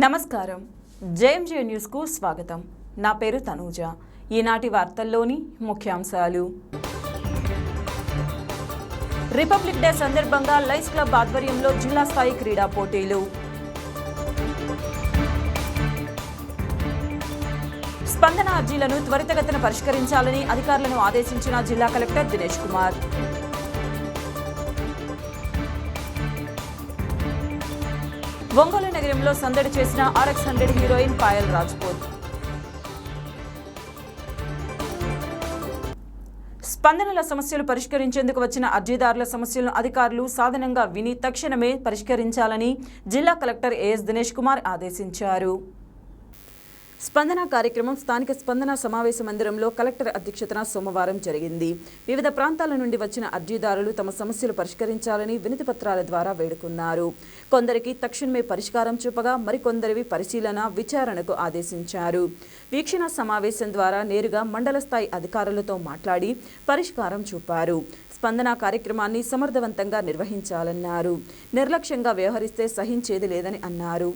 నమస్కారం. జేఎంజే న్యూస్కు స్వాగతం. నా పేరు తనూజ. ఈనాటి వార్తల్లోని ముఖ్యాంశాలు. రిపబ్లిక్ డే సందర్భంగా లయన్స్ క్లబ్ ఆధ్వర్యంలో జిల్లా స్థాయి క్రీడా పోటీలు. స్పందన అర్జీలను త్వరితగతిన పరిష్కరించాలని అధికారులను ఆదేశించిన జిల్లా కలెక్టర్ దినేష్ కుమార్. ఒంగోలు నగరంలో సందడి చేసిన RX100 హీరోయిన్ పాయల్ రాజ్పూత్. స్పందనల సమస్యలు పరిష్కరించేందుకు వచ్చిన అర్జీదారుల సమస్యలను అధికారులు సాధనంగా విని తక్షణమే పరిష్కరించాలని జిల్లా కలెక్టర్ AS దినేష్ కుమార్ ఆదేశించారు. స్పందన కార్యక్రమం స్థానిక స్పందన సమావేశ మందిరంలో కలెక్టర్ అధ్యక్షతన సోమవారం జరిగింది. వివిధ ప్రాంతాల నుండి వచ్చిన అర్జీదారులు తమ సమస్యలు పరిష్కరించాలని వినతి పత్రాల ద్వారా వేడుకున్నారు. కొందరికి తక్షణమే పరిష్కారం చూపగా మరికొందరివి పరిశీలన విచారణకు ఆదేశించారు. వీక్షణ సమావేశం ద్వారా నేరుగా మండల స్థాయి అధికారులతో మాట్లాడి పరిష్కారం చూపారు. స్పందన కార్యక్రమాన్ని సమర్థవంతంగా నిర్వహించాలన్నారు. నిర్లక్ష్యంగా వ్యవహరిస్తే సహించేది లేదని అన్నారు.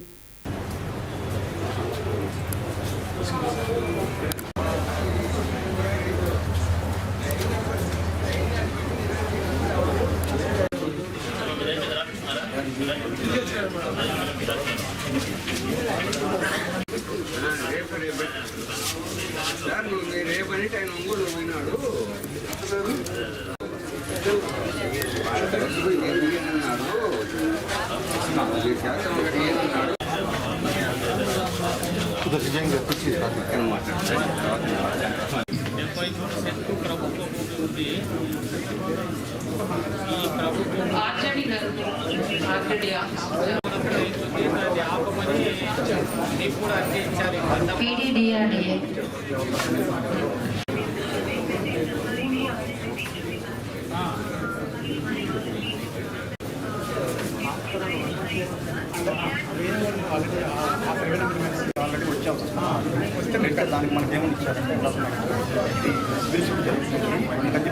దానికి మనకి ఏమని ఇచ్చారంటే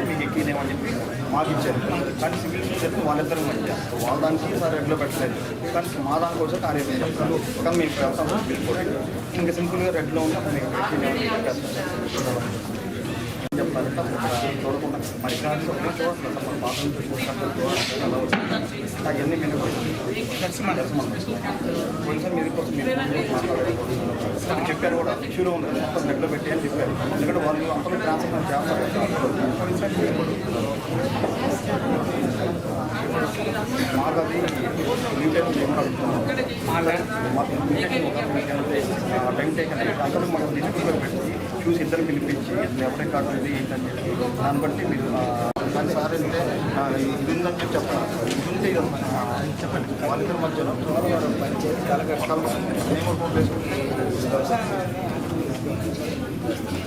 మీకు ఎక్కినేమని చెప్పి మాకు ఇచ్చారు. కానీ సివిల్ చెప్పి వాళ్ళిద్దరు మధ్య వాళ్ళ దానికి సార్ రెడ్లో పెట్టలేదు. కానీ మా దానికి వచ్చి కార్యం చెప్తారు. కానీ మీకు వెళ్ళిపోతుంది. ఇంకా సింపుల్గా రెడ్లో ఉంటే మీకు చెప్తారంటే చూడకుండా మరి మన పాత్ర అవన్నీ మీరు కొంచెం మీరు కోసం మీరు చెప్పారు కూడా ఇష్యూలో ఉంది మొత్తం నెట్లో పెట్టి అని చెప్పారు. ఎందుకంటే వాళ్ళు అంతా ట్రాన్స్ఫర్ చేస్తారు. మాకు అది న్యూటెన్ టైం టేకన్ అక్కడ మనం డిస్ట్రిక్ట్లో పెట్టి చూసి ఇద్దరు పిలిపించి ఎవరి కార్డు ఇది ఏంటని చెప్పి దాన్ని బట్టి మీరు దాని సార్ అంటే ఇది ఉందని చెప్పి చెప్పాలి. ఇది ఉంటే చెప్పండి వాళ్ళిద్దరి మధ్యలో మేము ఫోన్ చేసుకుంటాం.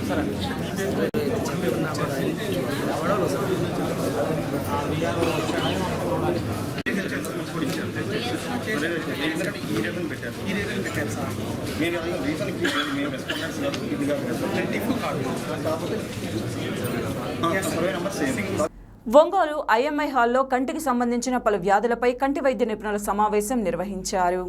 సరే ఈ రేటును పెట్టారు సార్. మీరు రీజన్కి మేము రెస్పాండెంట్స్ కాదు, ఇది కాదు రిప్రజెంటేటివ్ కాదు. కాకపోతే survey number same. Ongole IMI హాల్లో కంటికి సంబంధించిన పలు వ్యాధులపై కంటి వైద్య నిపుణుల సమావేశం నిర్వహించారు.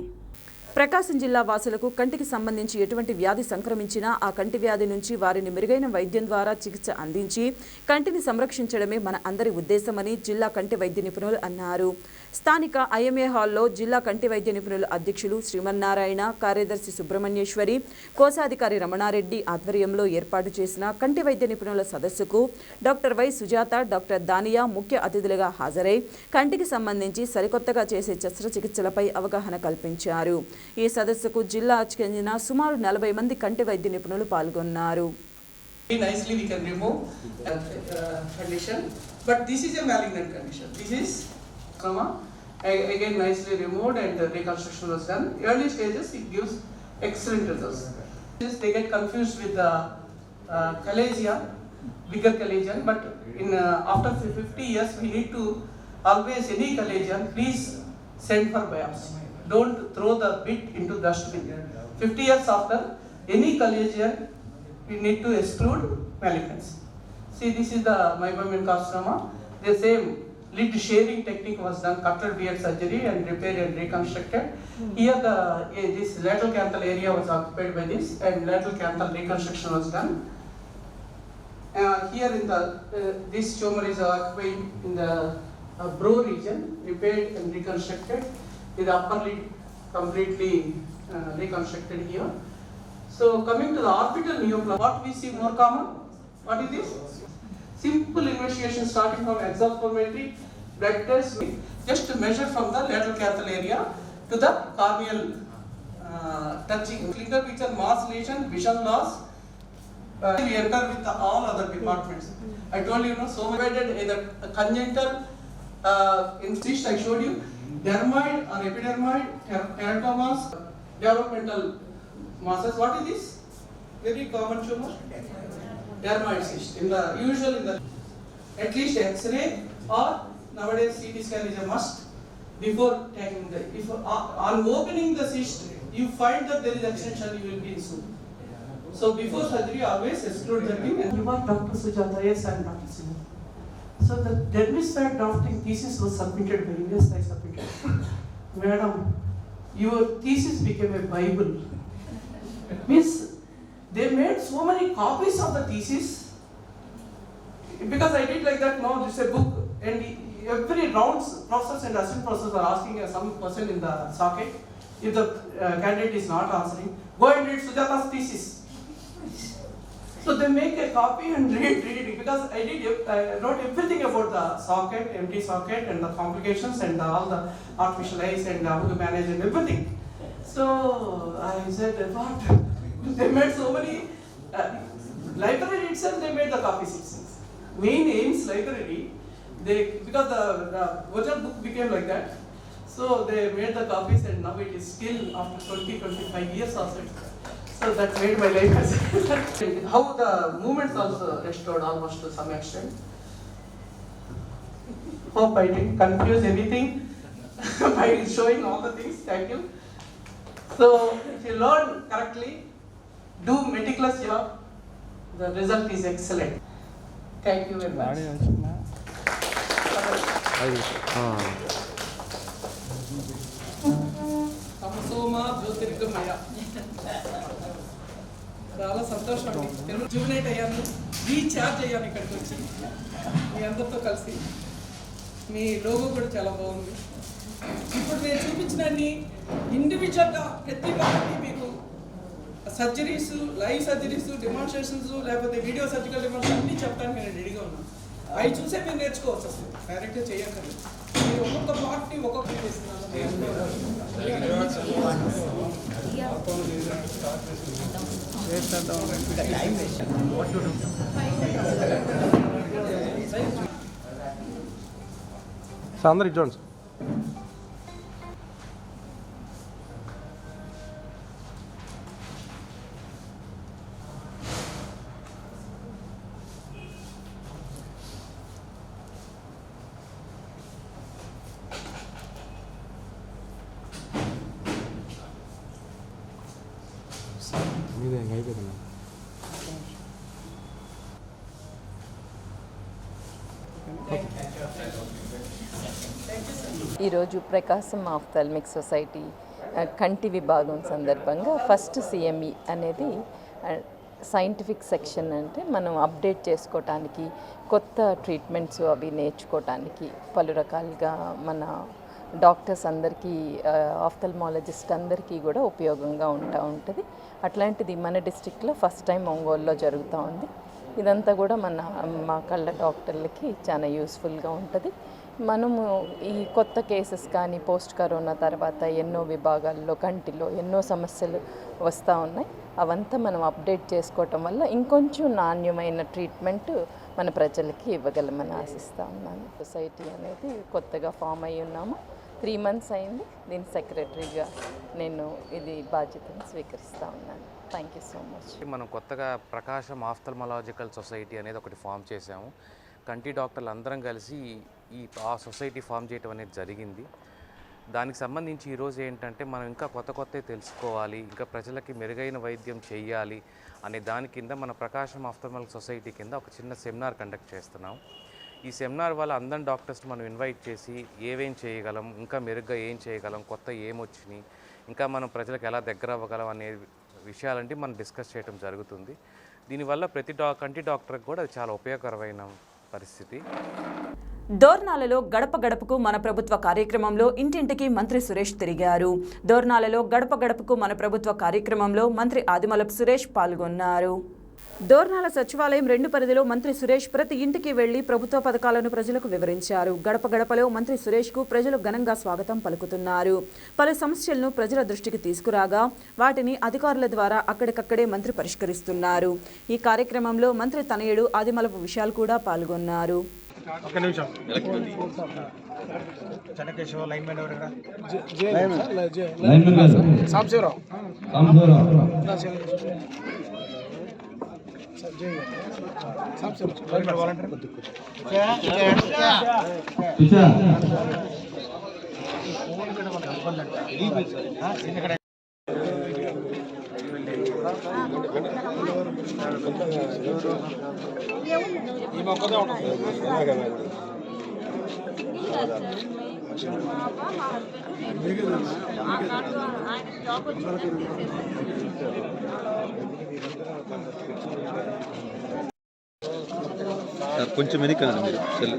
ప్రకాశం జిల్లా వాసులకు కంటికి సంబంధించి ఎటువంటి వ్యాధి సంక్రమించినా ఆ కంటి వ్యాధి నుంచి వారిని మెరుగైన వైద్యం ద్వారా చికిత్స అందించి కంటిని సంరక్షించడమే మన అందరి ఉద్దేశమని జిల్లా కంటి వైద్య నిపుణులు అన్నారు. స్థానిక IMI హాల్లో జిల్లా కంటి వైద్య నిపుణుల అధ్యక్షులు శ్రీమన్నారాయణ, కార్యదర్శి సుబ్రహ్మణ్యేశ్వరి, కోశాధికారి రమణారెడ్డి ఆధ్వర్యంలో ఏర్పాటు చేసిన కంటి వైద్య నిపుణుల సదస్సుకు డాక్టర్ వై సుజాత, డాక్టర్ దానియా ముఖ్య అతిథులుగా హాజరై కంటికి సంబంధించి సరికొత్తగా చేసే శస్త్రచికిత్సలపై అవగాహన కల్పించారు. ఈ సదస్సుకు జిల్లాకు చెందిన సుమారు 40 మంది కంటి వైద్య నిపుణులు పాల్గొన్నారు. Nicely we can remove condition, but this is a malignant condition. This is trauma. Again nicely removed and the reconstruction was done. Early stages it gives excellent results. They get confused with the chalazion, bigger chalazion, but in after 50 years we need to always any chalazion please send for biopsy. Don't throw the bit into dustbin. 50 years after any chalazion we need to exclude malignancy. See, this is the meibomian carcinoma. The same lid sharing technique was done, cutlet beard surgery and repair and reconstructed. Here this lateral canthal area was occupied by this and lateral canthal reconstruction was done. Here in the this tumor is occupied in the brow region, repaired and reconstructed. The upper lid completely reconstructed here. So coming to the orbital neoplasm, what we see more common? What is this? Simple investigation starting from exophthalmometry, blood test, just to measure from the lateral canthal area to the corneal touching. Clinical picture, mass lesion, vision loss. We enter with all other departments. I told you, so divided either congenital in cyst I showed you, dermoid or epidermoid, teratomas, developmental masses. What is this? Very common tumor. Dermoid cyst. Usual in the at least X-ray or nowadays CT scan is a must before taking the. If on opening the cyst you find that there is extension, you will be in soup. So before surgery, always exclude the thing. And you are Dr. Sujata, yes, I am Dr. Sujata. So the dermis drafting thesis was submitted by Yes, I submitted. Madam, your thesis became a Bible. Means they made so many copies of the thesis. Because I did like that, now this is a book, and every rounds, professors and assistant professors are asking some person in the socket. If the candidate is not answering, go and read Sujata's thesis. So they make a copy and read it, because I wrote everything about the socket, empty socket, and the complications and all the artificial eyes and how to manage and everything. So I said, what? They made so many, library itself they made the copy sections. Main AIIMS library, because the original book became like that, so they made the copies and now it is still after 20-25 years also. So that made my life as how the movements also restored almost to some extent. Hope I didn't confuse anything by showing all the things. Thank you. So if you learn correctly, do meticulous job, the result is excellent. Thank you very much. చాలా సంతోషం అండి. Rejuvenate అయ్యాను, recharge అయ్యాను ఇక్కడికి వచ్చి మీ అందరితో కలిసి. మీ logo కూడా చాలా బాగుంది. ఇప్పుడు నేను చూపించినన్ని ఇండివిజువల్గా ప్రతి ఒక్కరికి మీకు సర్జరీస్, లైవ్ సర్జరీస్, డెమాన్స్ట్రేషన్స్, లేకపోతే వీడియో సర్జికల్ డెమాన్స్ట్రేషన్ అన్నీ చెప్పడానికి నేను రెడీగా ఉన్నాను. అవి చూసే మీరు నేర్చుకోవచ్చు, అసలు డైరెక్ట్గా చేయక్కర్లేదు. మీరు ఒక్కొక్క పార్ట్ని ఒక్కొక్కటి చేస్తున్నాను. అందరు ఇటు చూడండి. మీదే అయిపోయింది. ఈరోజు ప్రకాశం ఆఫ్థాల్మిక్ సొసైటీ కంటి విభాగం సందర్భంగా ఫస్ట్ CME అనేది సైంటిఫిక్ సెక్షన్, అంటే మనం అప్డేట్ చేసుకోవటానికి, కొత్త ట్రీట్మెంట్స్ అవి నేర్చుకోవటానికి పలు రకాలుగా మన డాక్టర్స్ అందరికీ, ఆఫ్థల్మాలజిస్ట్ అందరికీ కూడా ఉపయోగంగా ఉంటుంది. అట్లాంటిది మన డిస్ట్రిక్ట్లో ఫస్ట్ టైం ఒంగోలులో జరుగుతూ ఉంది. ఇదంతా కూడా మా కళ్ళ డాక్టర్లకి చాలా యూస్ఫుల్గా ఉంటుంది. మనము ఈ కొత్త కేసెస్ కానీ పోస్ట్ కరోనా తర్వాత ఎన్నో విభాగాల్లో కంటిలో ఎన్నో సమస్యలు వస్తూ ఉన్నాయి. అవంతా మనం అప్డేట్ చేసుకోవటం వల్ల ఇంకొంచెం నాణ్యమైన ట్రీట్మెంట్ మన ప్రజలకి ఇవ్వగలమని ఆశిస్తూ ఉన్నాను. సొసైటీ అనేది కొత్తగా ఫామ్ అయ్యి ఉన్నాము. 3 months అయింది. దీని సెక్రటరీగా నేను ఇది బాధ్యతను స్వీకరిస్తూ ఉన్నాను. Thank you so much. మనం కొత్తగా ప్రకాశం ఆఫ్థల్మాలజికల్ సొసైటీ అనేది ఒకటి ఫామ్ చేశాము. కంటి డాక్టర్లు అందరం కలిసి ఆ సొసైటీ ఫామ్ చేయడం అనేది జరిగింది. దానికి సంబంధించి ఈరోజు ఏంటంటే మనం ఇంకా కొత్త తెలుసుకోవాలి, ఇంకా ప్రజలకి మెరుగైన వైద్యం చేయాలి అనే దాని కింద మన ప్రకాశం ఆఫ్థల్మాలజికల్ సొసైటీ కింద ఒక చిన్న సెమినార్ కండక్ట్ చేస్తున్నాం. ఈ సెమినార్ వల్ల అందరి డాక్టర్స్ని మనం ఇన్వైట్ చేసి ఏమేం చేయగలం, ఇంకా మెరుగ్గా ఏం చేయగలం, కొత్త ఏమొచ్చినాయి, ఇంకా మనం ప్రజలకు ఎలా దగ్గర అవ్వగలం అనే విషయాలంటే మనం డిస్కస్ చేయడం జరుగుతుంది. దీనివల్ల ప్రతి కంటి డాక్టర్కి కూడా అది చాలా ఉపయోగకరమైన పరిస్థితి. దోర్నాలలో గడప గడపకు మన ప్రభుత్వ కార్యక్రమంలో ఇంటింటికి మంత్రి సురేష్ తిరిగారు. దోర్నాలలో గడప గడపకు మన ప్రభుత్వ కార్యక్రమంలో మంత్రి ఆదిమూలపు సురేష్ పాల్గొన్నారు. దోర్నాల సచివాలయం 2 పరిధిలో మంత్రి సురేష్ ప్రతి ఇంటికి వెళ్లి ప్రభుత్వ పథకాలను ప్రజలకు వివరించారు. గడప గడపలో మంత్రి సురేష్కు ప్రజలు ఘనంగా స్వాగతం పలుకుతున్నారు. పలు సమస్యలను ప్రజల దృష్టికి తీసుకురాగా వాటిని అధికారుల ద్వారా అక్కడికక్కడే మంత్రి పరిష్కరిస్తున్నారు. ఈ కార్యక్రమంలో మంత్రి తనయుడు ఆదిమూలపు విశాల్ కూడా పాల్గొన్నారు. ఒక నిమిషం చెన్నకేశవ లైన్ మ్యాన్ ఎవరు సాంశివరావు ఈ మొక్కదే ఉంటుంది. కొంచెం ఎది కదా మీరు చెల్లి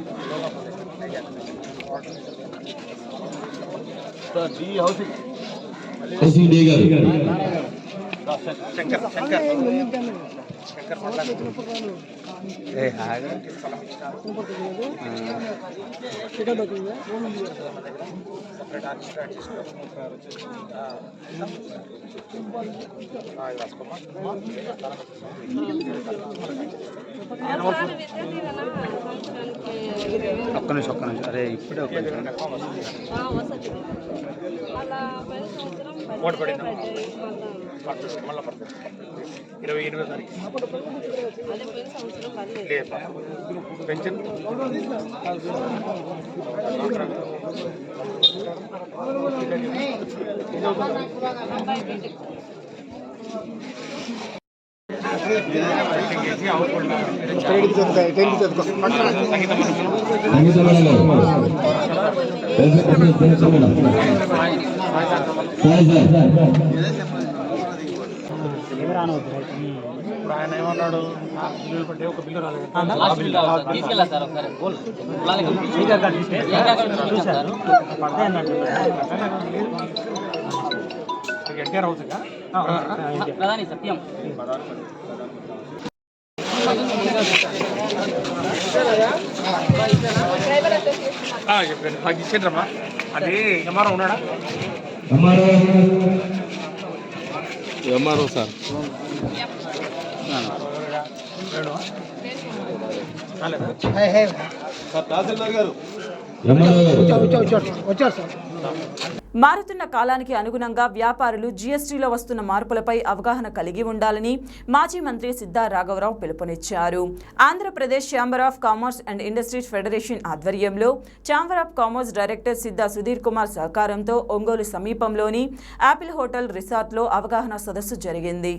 ఒక్క నిమిషం అరే ఇప్పుడే ఒక్క ఓటు పడింది మళ్ళీ పడుతుంది 28వ తారీఖు పెన్షన్ ఆయన ఏమన్నాడు బిల్లులు పట్టే ఒక బిల్లు రాలేదు పడతాయి అన్నట్టు ఎన్టీఆర్ అవుతుందా ప్రధాని సత్యం చెప్పండి నాకు ఇచ్చేద్రమ్మా అది ఎంఆర్ఓ ఉన్నాడా ఎంఆర్ఓ సార్ తహసీల్దార్ గారు వచ్చారు సార్. మారుతున్న కాలానికి అనుగుణంగా వ్యాపారులు జీఎస్టీలో వస్తున్న మార్పులపై అవగాహన కలిగి ఉండాలని మాజీ మంత్రి సిద్ధా రాఘవరావు పిలుపునిచ్చారు. Andhra Pradesh chamber of commerce and industries federation ఆధ్వర్యంలో chamber of commerce director Siddha Sudhir Kumar సహకారంతో ఒంగోలు సమీపంలోని యాపిల్ హోటల్ రిసార్ట్లో అవగాహన సదస్సు జరిగింది.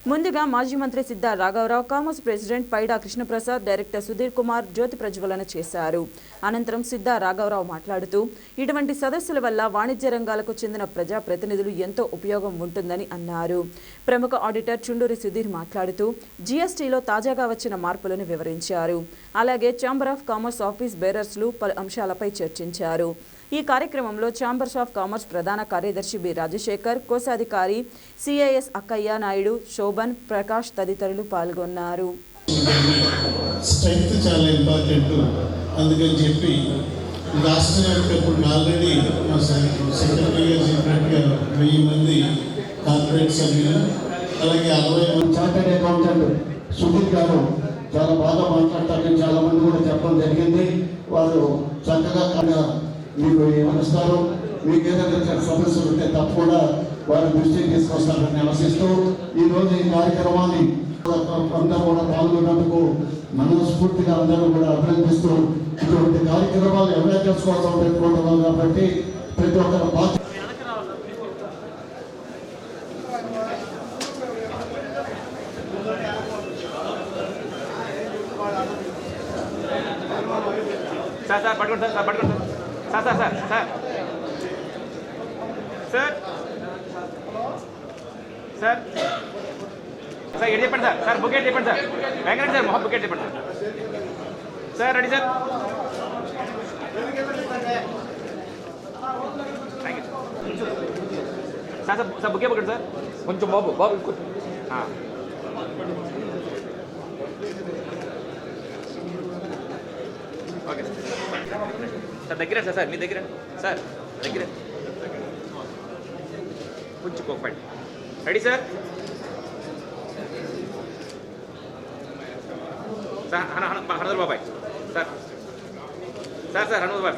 ముందుగా మాజీ మంత్రి సిద్ధా రాఘవరావు, commerce president పైడా Krishnaprasad, director Sudheer Kumar జ్యోతి ప్రజ్వలన చేశారు. అనంతరం సిద్ధా రాఘవరావు మాట్లాడుతూ ఇటువంటి సదస్సుల వల్ల వాణిజ్య రంగాలకు చెందిన ప్రజాప్రతినిధులు ఎంతో ఉపయోగం ఉంటుందని అన్నారు. ప్రముఖ ఆడిటర్ చుండూరి సుధీర్ మాట్లాడుతూ జీఎస్టీలో తాజాగా వచ్చిన మార్పులను వివరించారు. అలాగే ఛాంబర్ ఆఫ్ కామర్స్ ఆఫీస్ బేరర్స్లు పలు అంశాలపై చర్చించారు. ఈ కార్యక్రమంలో ఛాంబర్స్ ఆఫ్ కామర్స్ ప్రధాన కార్యదర్శి బి రాజశేఖర్, కోశాధికారి సిఐఎస్ అక్కయ్య నాయుడు, శోభన్, ప్రకాష్ తదితరులు పాల్గొన్నారు. స్ట్రెంగ్త్ చాలా ఇంపార్టెంట్. అందుకని చెప్పి రాష్ట్ర వ్యాప్తంగా ఆల్రెడీ మా సెక్రటరీ గారు చెప్పినట్టుగా 1000 మంది కార్పొరేట్ సభ్యులు, అలాగే 60 మంది చార్టెడ్ అకౌంటెంట్ సుధీర్ గారు చాలా బాగా మాట్లాడతారని చాలా మంది కూడా చెప్పడం జరిగింది. వారు చక్కగా మీకు ఏమనిస్తారు, మీకు ఏదైనా సమస్యలు ఉంటే తప్పకుండా వారి దృష్టికి తీసుకొస్తారని ఆశిస్తూ ఈరోజు ఈ కార్యక్రమాన్ని అందరూ కూడా పాల్గొన్నందుకు మనస్ఫూర్తిగా అందరూ కూడా అభినందిస్తూ ఇటువంటి కార్యక్రమాలు అవేర్నెస్ కోసం పెట్టుకుంటున్నాం కాబట్టి ప్రతి ఒక్కరు బాధ్యత. పట్టుకోండి సార్ పట్టుకోండి sir sir sir sir sir sir sir ఎటు చెప్పండి సార్ సార్ బుకెట్ చెప్పండి సార్ వెంకరెడ్డి సార్ మొహం బుకెట్ చెప్పండి sir sir ready sir thank you sir sir sir bouquet bouquet sir కొంచెం బాబు ఓకే సార్ దగ్గర సార్ సార్ మీ దగ్గర సార్ దగ్గర కొంచెం కోపండి రెడీ సార్ సార్ హనుమద్ బాబాయ్ సార్ సార్ సార్ హనుమద్ బాబాయ్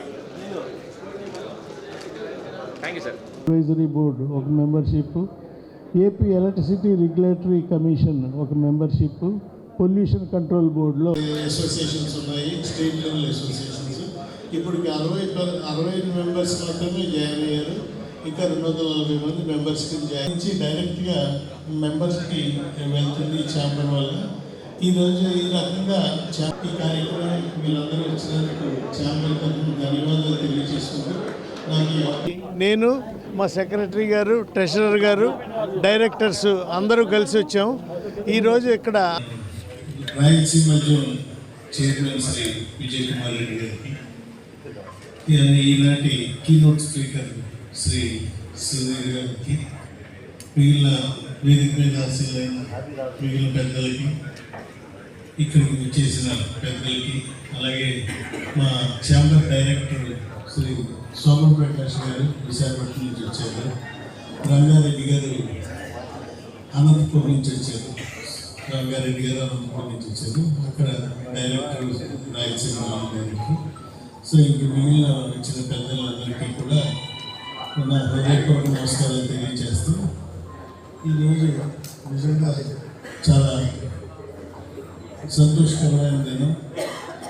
thank you sir advisory board ఒక membership, AP electricity regulatory commission ఒక మెంబర్షిప్, పొల్యూషన్ కంట్రోల్ బోర్డులో అసోసియేషన్స్ ఉన్నాయి, స్టేట్ లెవెల్ అసోసియేషన్స్. ఇప్పటికి 65 మెంబర్స్ మాత్రమే జాయిన్ అయ్యారు. ఇంకా 240 మంది మెంబర్స్కి జాయిన్ చేసి డైరెక్ట్గా మెంబర్స్కి వెళ్తుంది ఛాంబర్ వల్ల. ఈరోజు ఈ రకంగా ఈ కార్యక్రమానికి వీళ్ళందరూ వచ్చినందుకు ఛాంబర్ తరఫున ధన్యవాదాలు తెలియజేసుకుంటూ నేను మా సెక్రటరీ గారు, ట్రెషరర్ గారు, డైరెక్టర్స్ అందరూ కలిసి వచ్చాం. ఈరోజు ఇక్కడ రాయలసీమ జోన్ చైర్మన్ శ్రీ విజయ్ కుమార్ రెడ్డి గారికి, ఈనాటి కీనోట్ స్పీకర్ శ్రీ సుధీర్ గారికి, మిగిలిన వేదిక మీద హాజరైన మిగిలిన పెద్దలకి, ఇక్కడికి వచ్చేసిన పెద్దలకి, అలాగే మా ఛాంబర్ డైరెక్టర్ శ్రీ సోమన్ ప్రకాష్ గారు విశాఖపట్నం నుంచి వచ్చారు, రంగారెడ్డి గారు అనంతపురం నుంచి వచ్చారు, రంగారెడ్డి గారు అనంతపురం నుంచి వచ్చారు, అక్కడ డైరెక్టర్ రాయలసీమ డైరెక్టర్. సో ఇంక మిగిలిన వచ్చిన పెద్దలందరికీ కూడా నా హృదయపూర్వక నమస్కారాలు తెలియజేస్తూ, ఈరోజు నిజంగా చాలా సంతోషకరమైన దినం.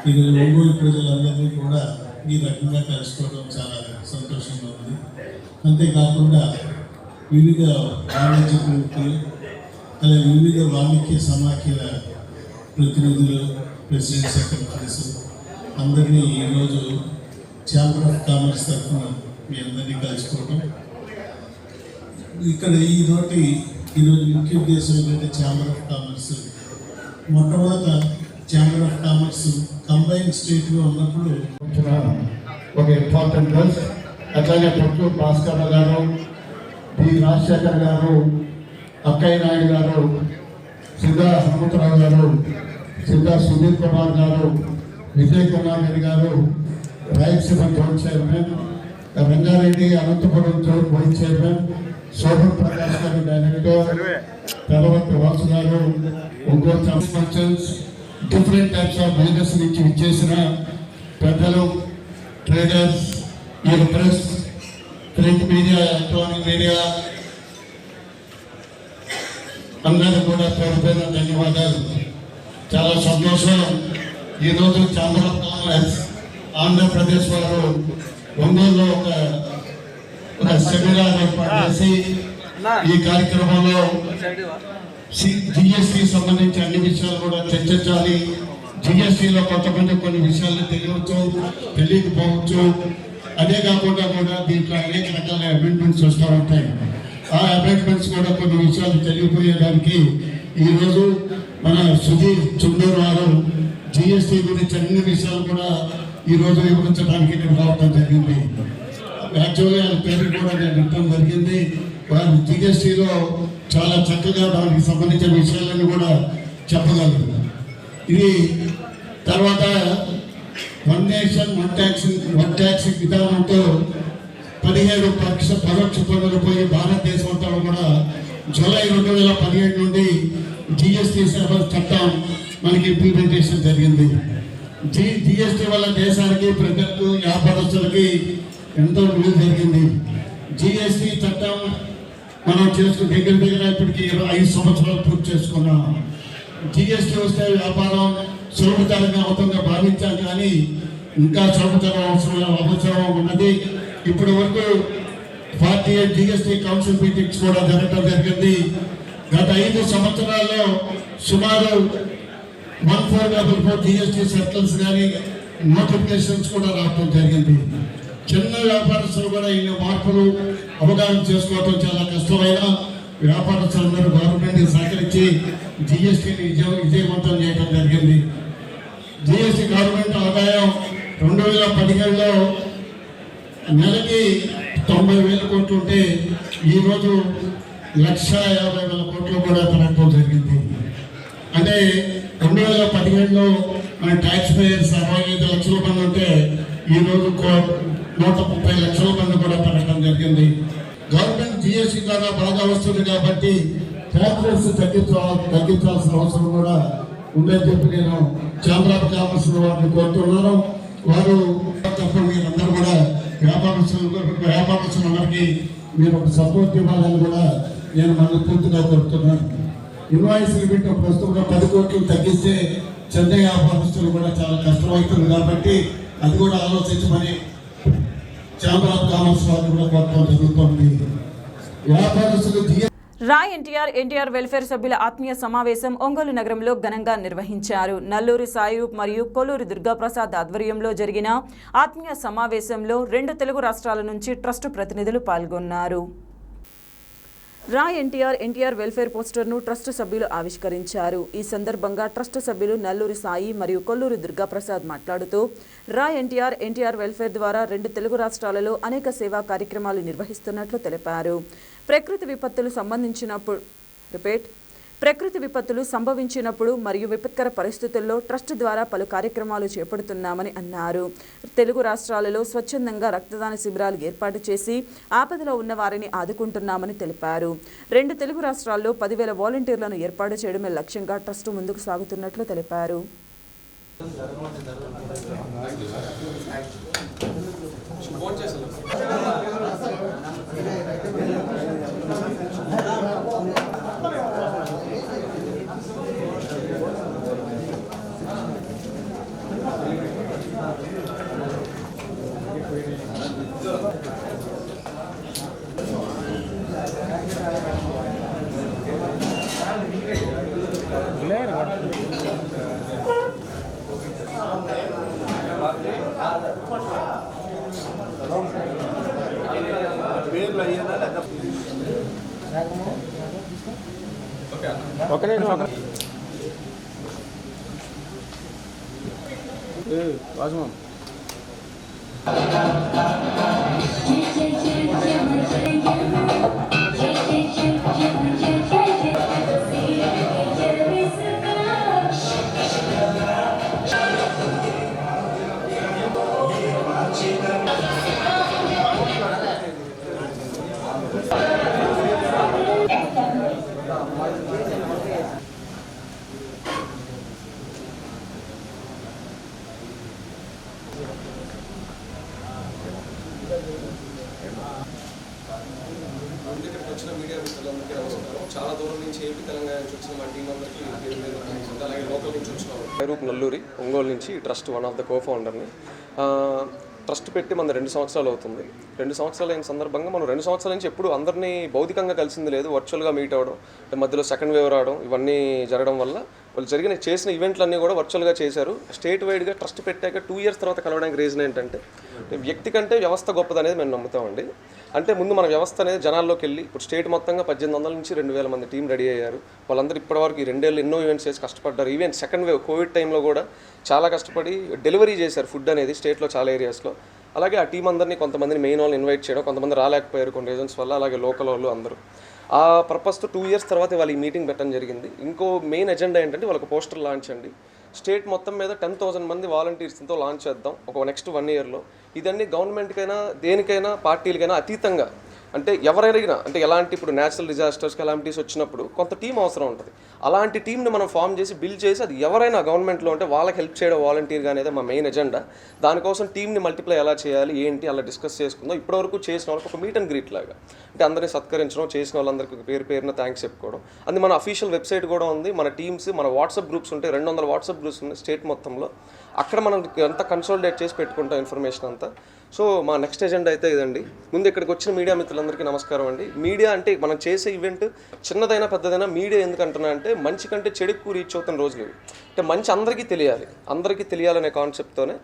ఈరోజు ఒంగోలు ప్రజలందరినీ కూడా ఈ రకంగా కలుసుకోవడం చాలా సంతోషంగా ఉంది. అంతేకాకుండా వివిధ వాణిజ్య ప్రవృత్తులు, అలాగే వివిధ వాణిజ్య సమాఖ్యల ప్రతినిధులు, ప్రెసిడెంట్, సెక్రటరీస్ అందరినీ ఈరోజు ఛాంబర్ ఆఫ్ కామర్స్ తరఫున మీ అందరినీ కలుసుకోవడం. ఇక్కడ ఈరోజు ముఖ్య ఉద్దేశం ఏంటంటే ఛాంబర్ ఆఫ్ కామర్స్ మొట్టమొదట ఛాంబర్ ఆఫ్ కామర్స్ కంబైన్ స్టేట్గా ఉన్నప్పుడు ఒక ఇంపార్టెంట్ గర్ల్స్. అట్లాగే పొట్లూరు భాస్కర్ గారు, డి రాజశేఖర్ గారు, అక్కయ్య నాయుడు గారు, సిద్ధా హనుమంతరావు గారు, సిద్ధా సుధీర్ కుమార్ గారు, Vijay Kumar Reddy garu Rayalaseema zone chairman, Rangareddy Anantapuram zone vice chairman, Shobhan Prakash garu director, తర్వాత Vasu garu, Ongole functions, different types of business నుంచి ఇచ్చేసిన పెద్దలు, ట్రేడర్స్, ఈ press, print media, electronic media అందరూ కూడా పేరు పేరున ధన్యవాదాలు. చాలా సంతోషం. ఈరోజు ఛాంబర్ ఆఫ్ కామర్స్ ఆంధ్రప్రదేశ్ వారు ఒంగోలులో ఒక సెమినార్ ఏర్పాటు చేసి ఈ కార్యక్రమంలో జిఎస్టీ సంబంధించి అన్ని విషయాలు కూడా చర్చించాలి. జిఎస్టీలో కొంతమంది కొన్ని విషయాలు తెలియవచ్చు, తెలియకపోవచ్చు. అదే కాకుండా కూడా దీంట్లో అనేక రకాల అమెండ్మెంట్స్ వస్తూ ఉంటాయి. ఆ అమెండ్మెంట్స్ కూడా కొన్ని విషయాలు తెలియపోయేదానికి ఈరోజు మన సుధీర్ చుండూరు వారు జిఎస్టీ గురించి అన్ని విషయాలు కూడా ఈరోజు వివరించడానికి ఇక్కడ రావడం జరిగింది. యాక్చువల్గా ఆయన పేరు కూడా నేను వినడం జరిగింది. వారు జిఎస్టీలో చాలా చక్కగా దానికి సంబంధించిన విషయాలను కూడా చెప్పగలరు. ఇది తర్వాత వన్ నేషన్ వన్ ట్యాక్స్ విధానంతో 17 పరోక్ష పన్నులు పోయి భారతదేశం అంతా కూడా జూలై 2017 నుండి జిఎస్టీ చట్టం మనకి ఇంప్లిమెంటేషన్ జరిగింది. జిఎస్టీ వల్ల దేశానికి, ప్రజలకు, వ్యాపారస్తులకి ఎంతో మేలు జరిగింది. జిఎస్టీ చట్టం మనం చేసుకుని దగ్గర ఇప్పటికి 5 సంవత్సరాలు పూర్తి చేసుకున్నాం. జిఎస్టీ వస్తే వ్యాపారం సులభతరంగా అవుతుందని భావించాం, కానీ ఇంకా సులభతరం అవసరం ఉన్నది. ఇప్పటి వరకు 48 జిఎస్టీ కౌన్సిల్ మీటింగ్స్ కూడా జరగడం జరిగింది. గత 5 సంవత్సరాల్లో సుమారు 1444 జిఎస్టీ సెటిల్స్ కానీ నోటిఫికేషన్స్ కూడా రావడం జరిగింది. చిన్న వ్యాపారస్తులు కూడా ఇన్ని మార్పులు అవగాహన చేసుకోవడం చాలా కష్టమైన వ్యాపారస్తులందరూ గవర్నమెంట్కి సహకరించి జిఎస్టీని విజయవంతం చేయడం జరిగింది. జిఎస్టీ గవర్నమెంట్ ఆదాయం 2017లో నెలకి 90,000 కోట్లు ఉంటే ఈరోజు 1,50,000 కోట్లు కూడా పెరగడం జరిగింది. అంటే 2017లో మన ట్యాక్స్ పేయర్స్ 65 లక్షల మంది ఉంటే ఈరోజు 130 లక్షల మంది కూడా పెరగడం జరిగింది. గవర్నమెంట్ జిఎస్టీ ద్వారా బాగా వస్తుంది కాబట్టి ట్యాక్సెస్ తగ్గించాల్సిన అవసరం కూడా ఉందని చెప్పి నేను ఛాంబర్ ఆఫ్ కామర్స్ వారిని కోరుతున్నాను. వారు తప్ప మీరందరూ కూడా వ్యాపారస్తులందరికీ మీరు ఒక సపోర్ట్ ఇవ్వాలని కూడా నేను మనస్ఫూర్తిగా కోరుతున్నాను. ఇన్వాయిస్ లిమిట్ ప్రస్తుతంగా 10 కోట్లు తగ్గిస్తే చెన్నై వ్యాపారస్తులు కూడా చాలా కష్టమవుతుంది కాబట్టి అది కూడా ఆలోచించమని ఛాంబర్ ఆఫ్ కామర్స్ వారిని కూడా కోరడం జరుగుతుంది. వ్యాపారస్తులు రాయ్ ఎన్టీఆర్ వెల్ఫేర్ సభ్యుల ఆత్మీయ సమావేశం ఒంగోలు నగరంలో ఘనంగా నిర్వహించారు. నల్లూరి సాయిరూప్ మరియు కొల్లూరి దుర్గాప్రసాద్ ఆధ్వర్యంలో జరిగిన ఆత్మీయ సమావేశంలో 2 తెలుగు రాష్ట్రాల నుంచి ట్రస్ట్ ప్రతినిధులు పాల్గొన్నారు. రాయ్ ఎన్టీఆర్ వెల్ఫేర్ పోస్టర్ను ట్రస్ట్ సభ్యులు ఆవిష్కరించారు. ఈ సందర్భంగా ట్రస్ట్ సభ్యులు నల్లూరి సాయి మరియు కొల్లూరి దుర్గాప్రసాద్ మాట్లాడుతూ రాయ్ ఎన్టీఆర్ వెల్ఫేర్ ద్వారా 2 తెలుగు రాష్ట్రాలలో అనేక సేవా కార్యక్రమాలు నిర్వహిస్తున్నట్లు తెలిపారు. ప్రకృతి విపత్తులు సంభవించినప్పుడు మరియు విపత్కర పరిస్థితుల్లో ట్రస్ట్ ద్వారా పలు కార్యక్రమాలు చేపడుతున్నామని అన్నారు. తెలుగు రాష్ట్రాలలో స్వచ్ఛందంగా రక్తదాన శిబిరాలు ఏర్పాటు చేసి ఆపదలో ఉన్న వారిని ఆదుకుంటున్నామని తెలిపారు. 2 తెలుగు రాష్ట్రాల్లో 10,000 వాలంటీర్లను ఏర్పాటు చేయడమే లక్ష్యంగా ట్రస్ట్ ముందుకు సాగుతున్నట్లు తెలిపారు. ఇక్కడికి వచ్చిన మీడియా మిత్రులందరికీ నమస్కారం. చాలా దూరం నుంచి ఏపీ తెలంగాణ నుంచి వచ్చిన మా టీం అందరికీ అలాగే లోకల్ నుంచి వచ్చిన సాయిరూప్ నల్లూరి ఒంగోలు నుంచి trust one of the co ఫౌండర్ని. ట్రస్ట్ పెట్టి మన 2 సంవత్సరాలు అవుతుంది. 2 సంవత్సరాలు అయిన సందర్భంగా మనం 2 సంవత్సరాల నుంచి ఎప్పుడు అందరినీ భౌతికంగా కలిసింది లేదు. వర్చువల్గా మీట్ అవ్వడం, మధ్యలో సెకండ్ వేవ్ రావడం ఇవన్నీ జరగడం వల్ల వాళ్ళు చేసిన ఈవెంట్లన్నీ కూడా వర్చువల్గా చేశారు. స్టేట్ వైడ్గా ట్రస్ట్ పెట్టాక 2 ఇయర్స్ తర్వాత కలవడానికి రీజన్ ఏంటంటే వ్యక్తి కంటే వ్యవస్థ గొప్పదనేది మేము నమ్ముతామండి. అంటే ముందు మన వ్యవస్థ అనేది జనాల్లోకి వెళ్ళి ఇప్పుడు స్టేట్ మొత్తంగా 1800 నుంచి 2000 మంది టీం రెడీ అయ్యారు. వాళ్ళందరూ ఇప్పటివరకు ఈ 2 ఏళ్ళు ఎన్నో ఈవెంట్స్ చేసి కష్టపడ్డారు. ఈవెన్ సెకండ్ వేవ్ కోవిడ్ టైంలో కూడా చాలా కష్టపడి డెలివరీ చేశారు ఫుడ్ అనేది స్టేట్లో చాలా ఏరియాస్లో. అలాగే ఆ టీం అందరినీ కొంతమందిని మెయిన్ వాళ్ళని ఇన్వైట్ చేయడం, కొంతమంది రాలేకపోయారు కొన్ని రీజన్స్ వల్ల, అలాగే లోకల్ వాళ్ళు అందరూ. ఆ పర్పస్తో 2 ఇయర్స్ తర్వాత వాళ్ళు ఈ మీటింగ్ పెట్టడం జరిగింది. ఇంకో మెయిన్ ఎజెండా ఏంటంటే వాళ్ళకి పోస్టర్ లాంచ్ అండి. స్టేట్ మొత్తం మీద 10,000 మంది వాలంటీర్స్తో లాంచ్ చేద్దాం ఒక నెక్స్ట్ 1 ఇయర్లో. ఇదన్నీ గవర్నమెంట్కైనా దేనికైనా పార్టీలకైనా అతీతంగా అంటే ఎవరైనా అంటే ఎలాంటి ఇప్పుడు న్యాచురల్ డిజాస్టర్స్ కెలామిటీస్ వచ్చినప్పుడు కొంత టీం అవసరం ఉంటుంది. అలాంటి టీంని మనం ఫామ్ చేసి బిల్డ్ చేసి అది ఎవరైనా గవర్నమెంట్లో ఉంటే వాళ్ళకి హెల్ప్ చేయడం వాలంటీర్గా అనేది మా మెయిన్ ఎజెండా. దానికోసం టీంని మల్టిప్లై ఎలా చేయాలి ఏంటి అలా డిస్కస్ చేసుకుందాం. ఇప్పటివరకు చేసిన వాళ్ళకి ఒక మీట్ అండ్ గ్రీట్ లాగా అంటే అందరినీ సత్కరించడం, చేసిన వాళ్ళందరికీ పేరున థ్యాంక్స్ చెప్పుకోవడం. అది మన అఫీషియల్ వెబ్సైట్ కూడా ఉంది. మన టీమ్స్ మన వాట్సాప్ గ్రూప్స్ ఉంటాయి, 200 వాట్సాప్ గ్రూప్స్ ఉన్నాయి స్టేట్ మొత్తంలో. అక్కడ మనం అంతా కన్సాలిడేట్ చేసి పెట్టుకుంటాం ఇన్ఫర్మేషన్ అంతా. సో మా నెక్స్ట్ ఎజెండా అయితే ఇదండి. ముందు ఇక్కడికి వచ్చిన మీడియా మిత్రులందరికీ నమస్కారం అండి. మీడియా అంటే మనం చేసే ఈవెంట్ చిన్నదైనా పెద్దదైనా మీడియా ఎందుకంటున్నా అంటే మంచి కంటే చెడుకు రీచ్ అవుతున్న రోజులు ఇవి. అంటే మంచి అందరికీ తెలియాలనే కాన్సెప్ట్తోనే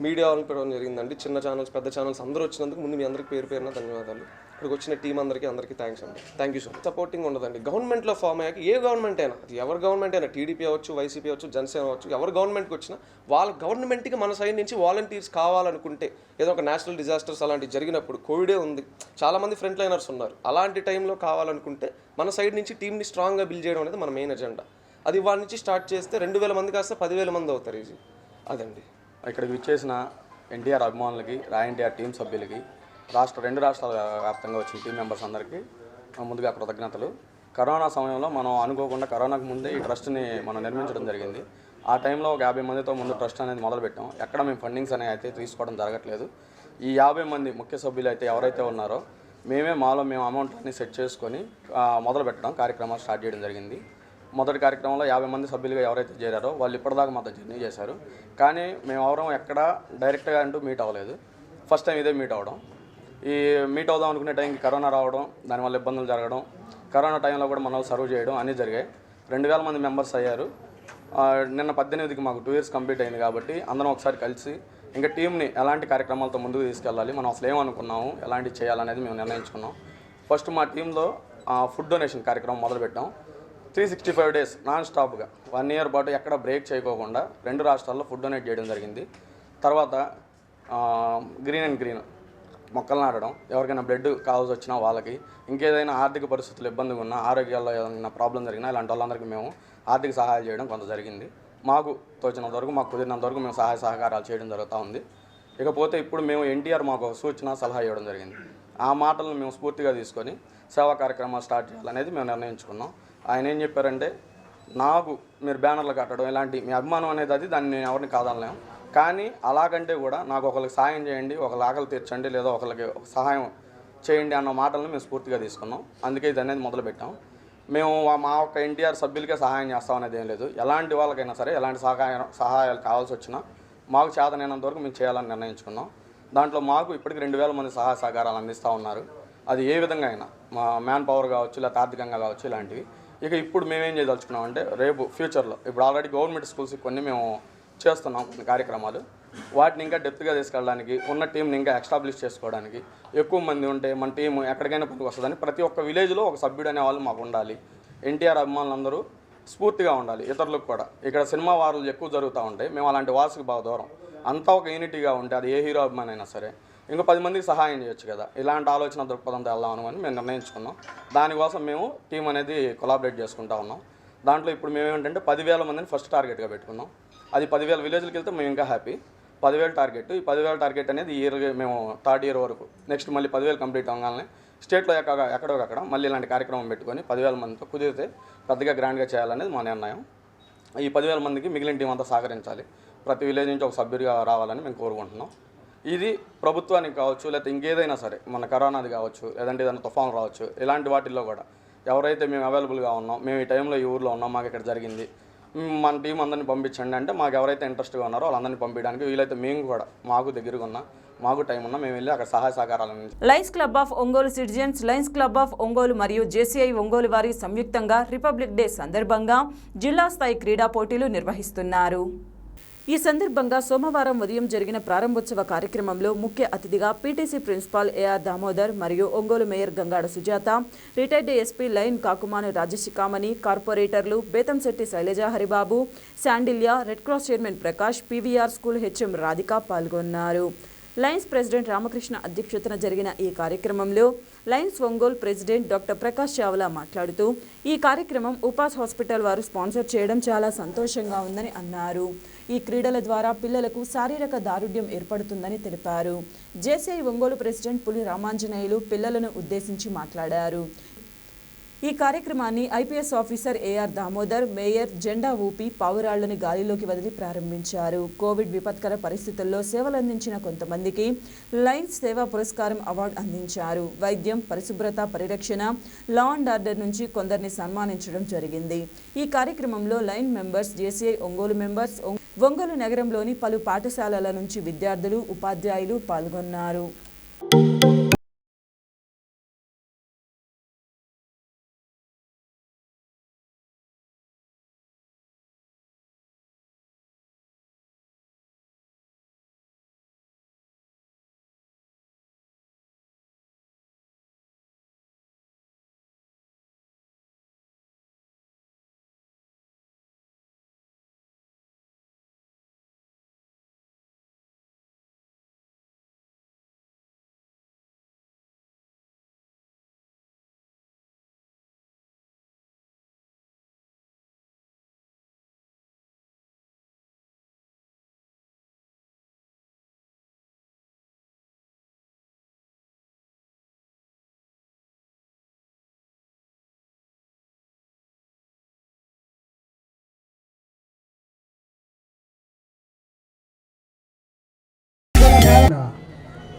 మీడియా వాళ్ళని పిలవడం జరిగిందండి. చిన్న ఛానల్స్, పెద్ద ఛానల్స్ అందరూ వచ్చినందుకు ముందు మీ అందరికీ పేరు పేరున ధన్యవాదాలు. ఇక్కడికి వచ్చిన టీం అందరికీ థ్యాంక్స్ అండి. Thank you so much. Supporting ఉండదండి. గవర్నమెంట్లో ఫామ్ అయ్యాక ఏ గవర్నమెంట్ అయినా, అది ఎవరి గవర్నమెంట్ అయినా, టీడీపీ అవ్వచ్చు, వైసీపీ అవ్వచ్చు, జనసేన అవ్వచ్చు, ఎవరు గవర్నమెంట్కి వచ్చినా వాళ్ళ గవర్నమెంట్కి మన సైడ్ నుంచి వాలంటీర్స్ కావాలనుకుంటే, ఏదో ఒక నేషనల్ డిజాస్టర్స్ అలాంటివి జరిగినప్పుడు, కోవిడే ఉంది, చాలామంది ఫ్రంట్ లైనర్స్ ఉన్నారు, అలాంటి టైంలో కావాలనుకుంటే మన సైడ్ నుంచి టీంని స్ట్రాంగ్గా బిల్డ్ చేయడం అనేది మన మెయిన్ ఎజెండా. అది వాళ్ళ నుంచి స్టార్ట్ చేస్తే 2000 మంది కాస్త 10,000 మంది అవుతారు ఈజీ. అదండి. ఇక్కడికి విచ్చేసిన ఎన్టీఆర్ అభిమానులకి, ఎన్టీఆర్ టీం సభ్యులకి, రెండు రాష్ట్రాల వ్యాప్తంగా వచ్చిన టీం మెంబర్స్ అందరికీ ముందుగా కృతజ్ఞతలు. కరోనా సమయంలో మనం అనుకోకుండా కరోనాకు ముందే ఈ ట్రస్ట్ని మనం నిర్మించడం జరిగింది. ఆ టైంలో ఒక 50 మందితో ముందు ట్రస్ట్ అనేది మొదలుపెట్టాం. ఎక్కడ మేము ఫండింగ్స్ అనేవి అయితే తీసుకోవడం జరగట్లేదు. ఈ 50 మంది ముఖ్య సభ్యులు అయితే ఎవరైతే ఉన్నారో మేము అమౌంట్ని సెట్ చేసుకొని మొదలు పెట్టడం కార్యక్రమాలు స్టార్ట్ చేయడం జరిగింది. మొదటి కార్యక్రమంలో 50 మంది సభ్యులుగా ఎవరైతే చేరారో వాళ్ళు ఇప్పటిదాకా మాతో జర్నీ చేశారు. కానీ మేము ఎవరం ఎక్కడ డైరెక్ట్గా అంటూ మీట్ అవ్వలేదు. ఫస్ట్ టైం ఇదే మీట్ అవ్వడం. ఈ మీట్ అవుదాం అనుకునే టైంకి కరోనా రావడం, దానివల్ల ఇబ్బందులు జరగడం, కరోనా టైంలో కూడా మనం సర్వ్ చేయడం అన్నీ జరిగాయి. 2000 మంది మెంబర్స్ అయ్యారు. నిన్న 18కి మాకు 2 years కంప్లీట్ అయింది కాబట్టి అందరం ఒకసారి కలిసి ఇంకా టీంని ఎలాంటి కార్యక్రమాలతో ముందుకు తీసుకెళ్ళాలి, మనం అసలు ఏమనుకున్నాము, ఎలాంటివి చేయాలనేది మేము నిర్ణయించుకున్నాం. ఫస్ట్ మా టీంలో ఫుడ్ డొనేషన్ కార్యక్రమం మొదలుపెట్టాం. 365 days నాన్ స్టాప్గా 1 year పాటు ఎక్కడ బ్రేక్ చేయకోకుండా 2 రాష్ట్రాల్లో ఫుడ్ డొనేట్ చేయడం జరిగింది. తర్వాత గ్రీన్ అండ్ గ్రీన్ మొక్కలు నాటడం, ఎవరికైనా బ్లడ్ కావాల్సి వచ్చినా వాళ్ళకి, ఇంకేదైనా ఆర్థిక పరిస్థితులు ఇబ్బందిగా ఉన్నా, ఆరోగ్యాల్లో ఏదైనా ప్రాబ్లం జరిగినా ఇలాంటి వాళ్ళందరికీ మేము ఆర్థిక సహాయాలు చేయడం కొంత జరిగింది. మాకు తోచినంత వరకు, మాకు కుదిరినంత వరకు మేము సహాయ సహకారాలు చేయడం జరుగుతూ ఉంది. ఇకపోతే ఇప్పుడు మేము ఎన్టీఆర్ మాకు సూచన సలహా ఇవ్వడం జరిగింది. ఆ మాటలను మేము స్ఫూర్తిగా తీసుకొని సేవా కార్యక్రమాలు స్టార్ట్ చేయాలనేది మేము నిర్ణయించుకున్నాం. ఆయన ఏం చెప్పారంటే, నాకు మీరు బ్యానర్లు కట్టడం ఇలాంటి మీ అభిమానం అనేది అది, దాన్ని నేను ఎవరిని కాదనలేము, కానీ అలాగంటే కూడా నాకు ఒకరికి సాయం చేయండి, ఒకరి ఆకలి తీర్చండి, లేదా ఒకరికి సహాయం చేయండి అన్న మాటలను మేము స్ఫూర్తిగా తీసుకున్నాం. అందుకే ఇది అనేది మొదలుపెట్టాం. మేము మా ఒక్క ఎన్టీఆర్ సభ్యులకే సహాయం చేస్తాం అనేది ఏం లేదు. ఎలాంటి వాళ్ళకైనా సరే ఎలాంటి సహాయాలు కావాల్సి వచ్చినా మాకు చేతనైనంత వరకు మేము చేయాలని నిర్ణయించుకున్నాం. దాంట్లో మాకు ఇప్పటికి 2000 మంది సహాయ సహకారాలు అందిస్తూ ఉన్నారు. అది ఏ విధంగా అయినా, మా మ్యాన్ పవర్ కావచ్చు, లేదా ఆర్థికంగా కావచ్చు, ఇలాంటివి. ఇక ఇప్పుడు మేమేం చేయదలుచుకున్నాం అంటే, రేపు ఫ్యూచర్లో ఇప్పుడు ఆల్రెడీ గవర్నమెంట్ స్కూల్స్కి కొన్ని మేము చేస్తున్నాం కొన్ని కార్యక్రమాలు, వాటిని ఇంకా డెప్త్గా తీసుకెళ్ళడానికి, ఉన్న టీంని ఇంకా ఎస్టాబ్లిష్ చేసుకోవడానికి, ఎక్కువ మంది ఉంటే మన టీం ఎక్కడికైనా పనికి వస్తుందని ప్రతి ఒక్క విలేజ్లో ఒక సభ్యుడు అనే వాళ్ళు మాకు ఉండాలి. ఎన్టీఆర్ అభిమానులందరూ స్ఫూర్తిగా ఉండాలి ఇతరులకు కూడా. ఇక్కడ సినిమా వారాలు ఎక్కువ జరుగుతూ ఉంటాయి, మేము అలాంటి వాసుకి బాగా దూరం. అంతా ఒక యూనిటీగా ఉంటే, అది ఏ హీరో అభిమాని అయినా సరే, ఇంకా 10 మందికి సహాయం చేయొచ్చు కదా. ఇలాంటి ఆలోచన దృక్పథంతో వెళ్దాం అని మేము నిర్ణయించుకున్నాం. దానికోసం మేము టీం అనేది కొలాబరేట్ చేసుకుంటూ ఉన్నాం. దాంట్లో ఇప్పుడు మేము ఏంటంటే 10,000 మందిని ఫస్ట్ టార్గెట్గా పెట్టుకున్నాం. అది 10,000 విలేజ్కి వెళ్తే మేము ఇంకా హ్యాపీ. 10,000 టార్గెట్. ఈ 10,000 టార్గెట్ అనేది ఇయర్ మేము 3rd year వరకు, నెక్స్ట్ మళ్ళీ 10,000 కంప్లీట్ అవ్వగానే స్టేట్లో ఎక్కడొకక్కడ మళ్ళీ ఇలాంటి కార్యక్రమం పెట్టుకొని 10,000 మందితో కుదిరితే పెద్దగా గ్రాండ్గా చేయాలనేది మా నిర్ణయం. ఈ 10,000 మందికి మిగిలిన టీం అంతా సహకరించాలి. ప్రతి విలేజ్ నుంచి ఒక సభ్యుడిగా రావాలని మేము కోరుకుంటున్నాం. ఇది ప్రభుత్వానికి కావచ్చు, లేకపోతే ఇంకేదైనా సరే, మన కరోనాది కావచ్చు, లేదంటే ఏదైనా తుఫాను రావచ్చు, ఇలాంటి వాటిల్లో కూడా ఎవరైతే మేము అవైలబుల్గా ఉన్నాం, మేము ఈ టైంలో ఈ ఊర్లో ఉన్నాం, మాకు ఇక్కడ జరిగింది, మన టీం అందరినీ పంపించండి అంటే, మాకు ఎవరైతే ఇంట్రెస్ట్గా ఉన్నారో వాళ్ళందరినీ పంపించడానికి వీలైతే మేము కూడా, మాకు దగ్గరగా ఉన్నా, మాకు టైం ఉన్నా, మేము వెళ్ళి అక్కడ సహాయ సహకారాలను. Lions Club of Ongole citizens, Lions Club of Ongole మరియు జేసీఐ ఒంగోలు వారి సంయుక్తంగా రిపబ్లిక్ డే సందర్భంగా జిల్లా స్థాయి క్రీడా పోటీలు నిర్వహిస్తున్నారు. ఈ సందర్భంగా సోమవారం ఉదయం జరిగిన ప్రారంభోత్సవ కార్యక్రమంలో ముఖ్య అతిథిగా పీటీసీ ప్రిన్సిపాల్ ఏఆర్ దామోదర్ మరియు Ongole mayor Gangada Sujatha, retired SP Lion Kakumanu Rajashikhamani, కార్పొరేటర్లు Bethamsetty Sailaja Haribabu, Sandilya, red cross chairman Prakash, PVR school HM Radhika పాల్గొన్నారు. లయన్స్ ప్రెసిడెంట్ రామకృష్ణ అధ్యక్షతన జరిగిన ఈ కార్యక్రమంలో Lions Ongole president doctor Prakash Chawla మాట్లాడుతూ, ఈ కార్యక్రమం ఉపాస్ హాస్పిటల్ వారు స్పాన్సర్ చేయడం చాలా సంతోషంగా ఉందని అన్నారు. ఈ క్రీడల ద్వారా పిల్లలకు శారీరక దారుఢ్యం ఏర్పడుతుందని తెలిపారు. జేసీఐ ఒంగోలు ప్రెసిడెంట్ పులి రామాంజనేయులు పిల్లలను ఉద్దేశించి మాట్లాడారు. ఈ కార్యక్రమాన్ని IPS officer AR Damodar, mayor జెండా ఊపి పావురాళ్లను గాలిలోకి వదిలి ప్రారంభించారు. కోవిడ్ విపత్కర పరిస్థితుల్లో సేవలందించిన కొంతమందికి లయన్స్ సేవా పురస్కారం అవార్డు అందించారు. వైద్యం, పరిశుభ్రత, పరిరక్షణ, లా అండ్ ఆర్డర్ నుంచి కొందరిని సన్మానించడం జరిగింది. ఈ కార్యక్రమంలో line members, JCI Ongole members, Ongole నగరంలోని పలు పాఠశాలల నుంచి విద్యార్థులు, ఉపాధ్యాయులు పాల్గొన్నారు.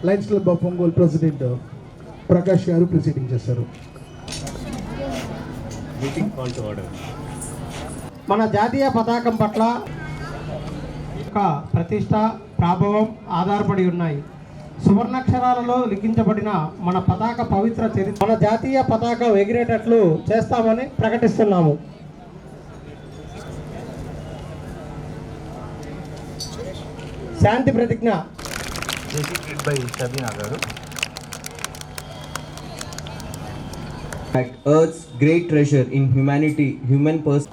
Lions Club of Ongole president Prakash గారు ప్రిసైడింగ్ చేస్తారు. మన జాతీయ పతాకం పట్ల యొక్క ప్రతిష్ట ప్రాభవం ఆధారపడి ఉన్నాయి. సువర్ణాక్షరాలలో లిఖించబడిన మన పతాక పవిత్ర చరిత్ర మన జాతీయ పతాకం ఎగిరేటట్లు చేస్తామని ప్రకటిస్తున్నాము. శాంతి ప్రతిజ్ఞ. Earth's great treasure in humanity, human person.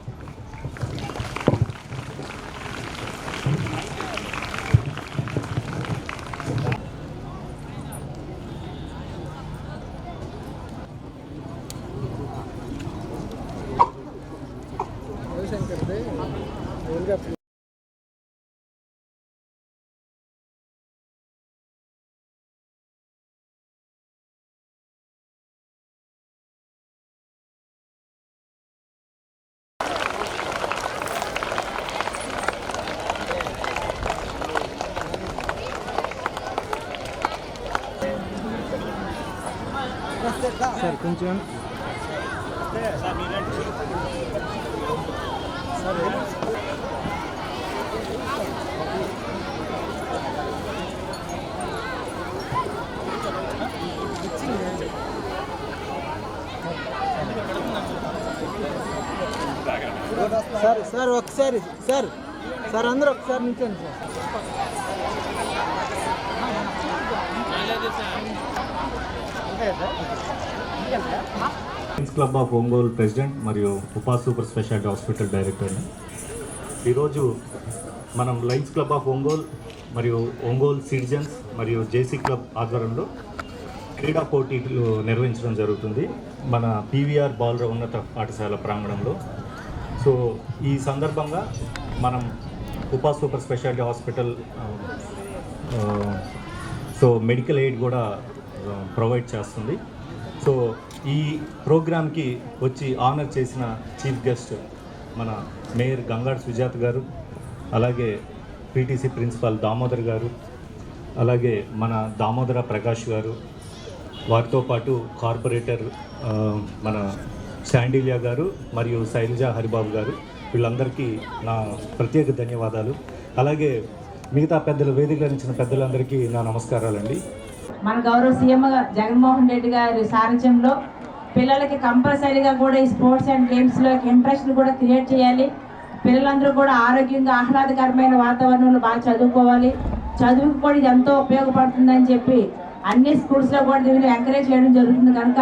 Sir కొంచెం సార్ ఒకసారి సార్ అందరూ ఒకసారి నిల్చోండి sir. Lions Club of Ongole president మరియు ఉపా సూపర్ స్పెషాలిటీ హాస్పిటల్ డైరెక్టర్ని. ఈరోజు మనం లయన్స్ క్లబ్ ఆఫ్ ఒంగోలు మరియు ఒంగోలు సిటిజన్స్ మరియు జేసీ క్లబ్ ఆధ్వర్యంలో క్రీడా పోటీలు నిర్వహించడం జరుగుతుంది మన పీవీఆర్ బాలుర ఉన్నత పాఠశాల ప్రాంగణంలో. సో ఈ సందర్భంగా మనం Upa super speciality hospital so medical aid కూడా ప్రొవైడ్ చేస్తుంది. సో ఈ ప్రోగ్రామ్కి వచ్చి ఆనర్ చేసిన చీఫ్ గెస్ట్ మన మేయర్ గంగాడ్ సుజాత గారు, అలాగే పీటీసీ ప్రిన్సిపాల్ దామోదర్ గారు, అలాగే మన దామోదర ప్రకాష్ గారు, వారితో పాటు కార్పొరేటర్ మన శాండిలియా గారు మరియు శైలజా హరిబాబు గారు, వీళ్ళందరికీ నా ప్రత్యేక ధన్యవాదాలు. అలాగే మిగతా పెద్దలు వేదికలంచిన పెద్దలందరికీ నా నమస్కారాలండి. మన గౌరవ సీఎం జగన్మోహన్ రెడ్డి గారి సారథ్యంలో పిల్లలకి కంపల్సరీగా కూడా ఈ స్పోర్ట్స్ అండ్ గేమ్స్లో ఇంట్రెస్ట్ కూడా క్రియేట్ చేయాలి. పిల్లలందరూ కూడా ఆరోగ్యంగా ఆహ్లాదకరమైన వాతావరణంలో బాగా చదువుకోవాలి. చదువుకు కూడా ఇది ఎంతో ఉపయోగపడుతుందని చెప్పి అన్ని స్కూల్స్లో కూడా దీన్ని ఎంకరేజ్ చేయడం జరుగుతుంది. కనుక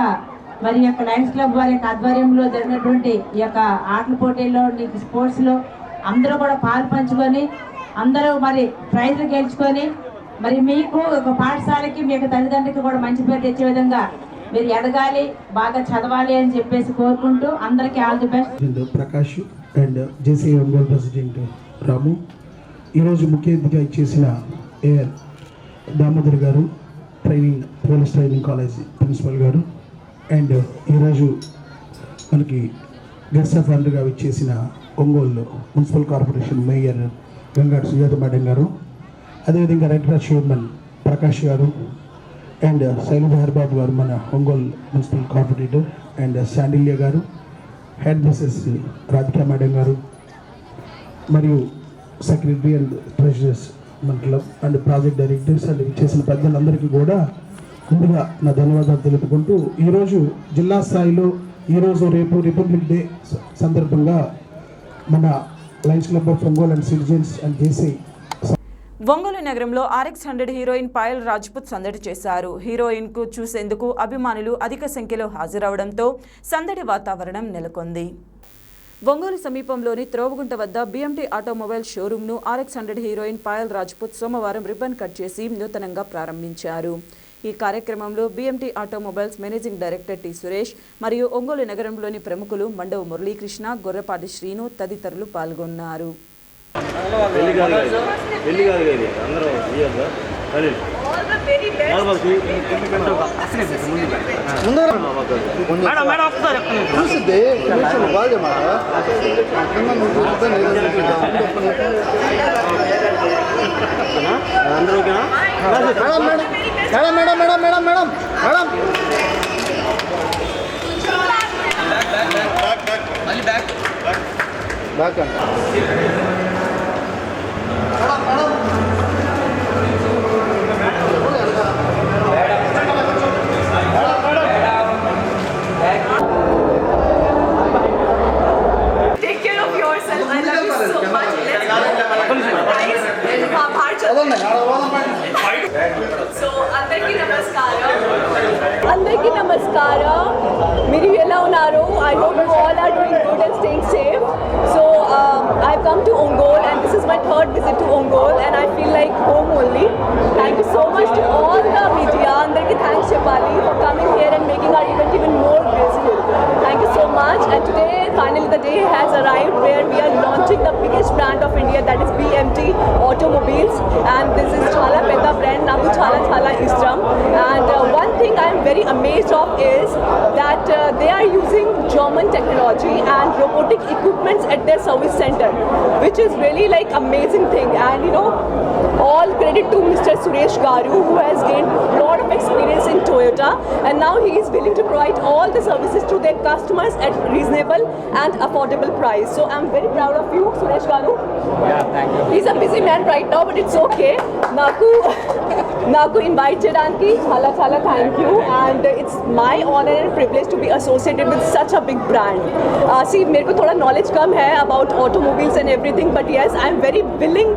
మరి ఈ యొక్క లయన్స్ క్లబ్ వారి యొక్క ఆధ్వర్యంలో జరిగినటువంటి ఈ యొక్క ఆటల పోటీల్లో స్పోర్ట్స్లో అందరూ కూడా పాలు పంచుకొని అందరూ మరి ప్రైజ్లు గెలుచుకొని మరి మీకు ఒక పాఠశాలకి మీ యొక్క తల్లిదండ్రులకి కూడా మంచి పేరు తెచ్చే విధంగా మీరు ఎదగాలి, బాగా చదవాలి అని చెప్పేసి కోరుకుంటూ అందరికీ all the best. Prakash and JC Ongole president Ramu, ఈరోజు ముఖ్య అతిథిగా ఇచ్చేసిన ఏఆర్ దామోదర్ గారు, పోలీస్ ట్రైనింగ్ కాలేజ్ ప్రిన్సిపల్ గారు, అండ్ ఈరోజు మనకి గెస్ట్ ఆఫ్ ఆనర్గా ఇచ్చేసిన Ongole municipal corporation mayor Gangad Sujatha madam గారు, అదేవిధంగా రెడ్ క్రాస్ చైర్మన్ ప్రకాష్ గారు, అండ్ శైలజ హరిబాబు గారు మన Ongole municipal corporator, and Sandilya గారు, హెడ్ మిసెస్ రాధికా మేడం గారు, మరియు సెక్రటరీ అండ్ ట్రెజరర్స్ మన club and project directors and చేసిన పెద్దలందరికీ కూడా ముందుగా నా ధన్యవాదాలు తెలుపుకుంటూ, ఈరోజు జిల్లా స్థాయిలో ఈరోజు రేపు రిపబ్లిక్ డే సందర్భంగా మన Lions Club of Ongole and citizens and JC Ongole నగరంలో RX100 హీరోయిన్ పాయల్ రాజ్పుత్ సందడి చేశారు. హీరోయిన్కు చూసేందుకు అభిమానులు అధిక సంఖ్యలో హాజరవడంతో సందడి వాతావరణం నెలకొంది. ఒంగోలు సమీపంలోని త్రోవగుంట వద్ద BMT ఆటోమొబైల్ షోరూమ్ను RX100 హీరోయిన్ పాయల్ రాజ్పుత్ సోమవారం రిబ్బన్ కట్ చేసి నూతనంగా ప్రారంభించారు. ఈ కార్యక్రమంలో BMT automobiles managing director T Suresh మరియు ఒంగోలు నగరంలోని ప్రముఖులు మండవ మురళీకృష్ణ, గొర్రెపాటి శ్రీను తదితరులు పాల్గొన్నారు. అందరూ madam madam madam madam madam మళ్ళీ బ్యాక్ బ్యాక్ అంట Take care of yourself. I love you so much. So, అందరికీ నమస్కారం. అందరికీ నమస్కారం. మీరు ఎలా ఉన్నారు? I hope you all are doing good and staying safe. So, I've come to Ongole and this is my third visit to Ongole and I feel like home only. Thank you so much to all the media. అందరికీ thanks చెప్పాలి for coming here and making our event even more graceful. Thank you so much. And today, finally, the day has arrived where we are launching the biggest brand of India, that is BMT Automobiles. And this is chala pedda brand, naku chala istam. And one thing I am very amazed of is that they are using German technology and robotic equipments at their service center, which is really like amazing thing. And you know, all credit to Mr. Suresh Garu, who has gained a lot of experience in Toyota, and now he is willing to provide all the services to their customers at reasonable and affordable price. So I'm very proud of you, Suresh Garu. Yeah, thank you. He's a busy man right now, but it's okay. Naku invite chedanki chala thank you, and it's my honor and privilege to be associated with such a big brand. See, मेरे को थोड़ा knowledge कम है about automobiles and everything, but yes, I'm very willing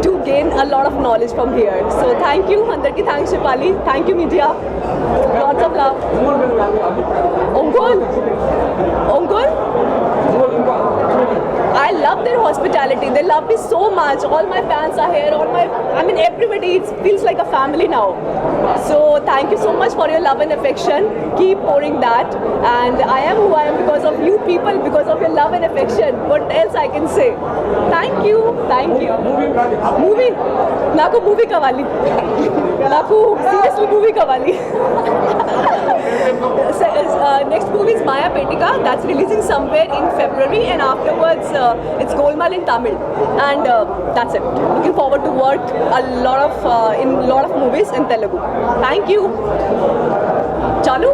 to gain a lot of knowledge from here. So thank you, अंदर की thanks Shipali, thank you media, lots of love. Ongole. I love their hospitality. They love me so much. All my fans are here. Everybody, it feels like a family now. So thank you so much for your love and affection. Keep pouring that. And I am who I am because of you people, because of your love and affection. What else I can say? Thank you. Movie. Naku movie kawali. Naku seriously movie kawali. Next movie is Maya Petika. That's releasing somewhere in February, and afterwards it's Golmaal in Tamil, and that's it. Looking forward to work in a lot of movies in Telugu. Thank you. Chalu?